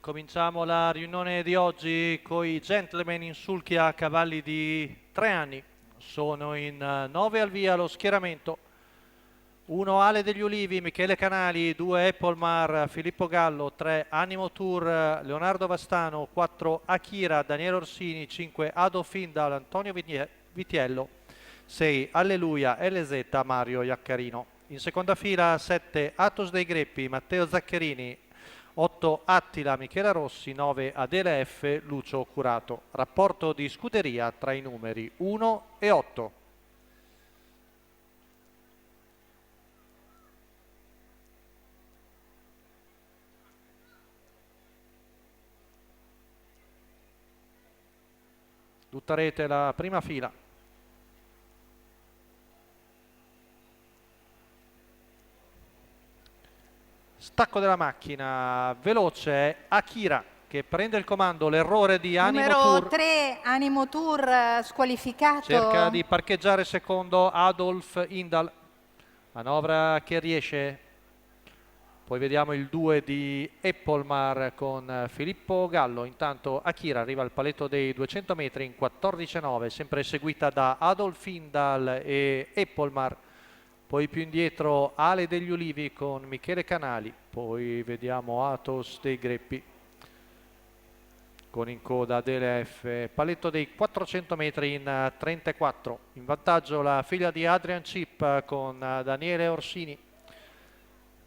Cominciamo la riunione di oggi con i gentleman in sulchi a cavalli di 3 anni. Sono in 9 al via lo schieramento. 1 Ale degli Ulivi, Michele Canali, 2 Eppolmar, Filippo Gallo, 3 Animo Tour, Leonardo Vastano, 4 Akira, Daniele Orsini, 5 Ado Findal, Antonio Vitiello, 6 Alleluia, LZ, Mario Iaccarino. In seconda fila 7 Atos dei Greppi, Matteo Zaccherini, 8 Attila, Michela Rossi, 9 Adele F, Lucio Curato. Rapporto di scuderia tra i numeri 1 e 8. Tutta rete la prima fila. Stacco della macchina, veloce Akira che prende il comando, l'errore di Animo Numero Tour. 3, Animo Tour, squalificato. Cerca di parcheggiare secondo Adolf Indal, manovra che riesce. Poi vediamo il 2 di Eppolmar con Filippo Gallo. Intanto Akira arriva al paletto dei 200 metri in 14,9, sempre seguita da Adolf Indal e Eppolmar. Poi più indietro Ale degli Ulivi con Michele Canali. Poi vediamo Atos dei Greppi con in coda Adele F. Paletto dei 400 metri in 34. In vantaggio la figlia di Adrian Chip con Daniele Orsini.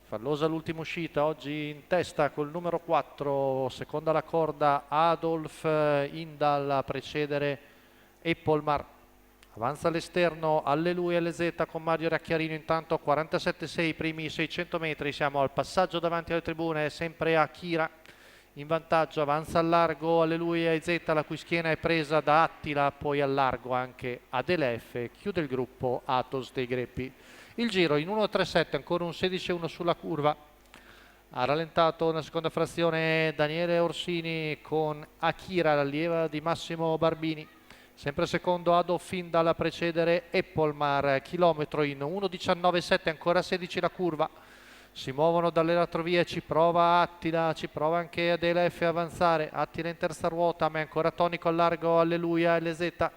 Fallosa l'ultima uscita, oggi in testa col numero 4, seconda la corda Adolf Indal a precedere Eppolmar. Avanza all'esterno Alleluia LZ con Mario Racchiarino, intanto 47,6 primi 600 metri, siamo al passaggio davanti alle tribune, sempre Akira in vantaggio, avanza al largo Alleluia EZ la cui schiena è presa da Attila, poi al largo anche Adelef, chiude il gruppo Atos dei Greppi. Il giro in 1.37, ancora un 16-1 sulla curva. Ha rallentato nella seconda frazione Daniele Orsini con Akira, l'allieva di Massimo Barbini. Sempre secondo Ado Findal a precedere Eppolmar, chilometro in 1.19,7, ancora 16 la curva. Si muovono dalle retrovie, ci prova Attila, ci prova anche Adele F a avanzare. Attila in terza ruota, ma è ancora tonico al largo Alleluia LZ.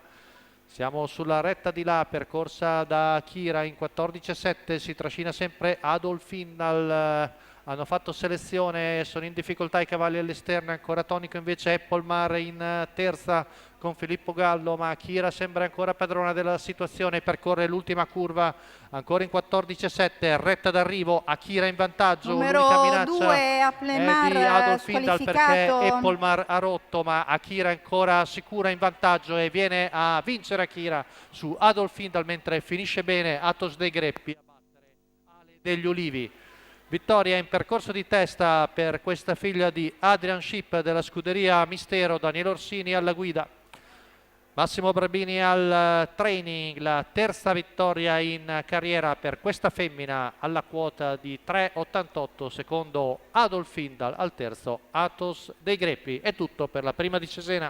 Siamo sulla retta di là, percorsa da Akira in 14,7, si trascina sempre Adolf Findal. Hanno fatto selezione, sono in difficoltà i cavalli all'esterno, ancora tonico invece Eppolmar in terza con Filippo Gallo, ma Akira sembra ancora padrona della situazione, percorre l'ultima curva ancora in 14,7, retta d'arrivo, Akira in vantaggio, Numero l'unica minaccia 2, è Aplemar, di Adolf Findal perché squalificato. Eppolmar ha rotto, ma Akira ancora sicura in vantaggio e viene a vincere Akira su Adolf Findal, mentre finisce bene Atos dei Greppi a battere Ale degli Ulivi. Vittoria in percorso di testa per questa figlia di Adrian Ship della scuderia Mistero, Daniele Orsini alla guida. Massimo Barbini al training, la terza vittoria in carriera per questa femmina alla quota di 3,88, secondo Adolf Findal, al terzo Atos dei Greppi. È tutto per la prima di Cesena.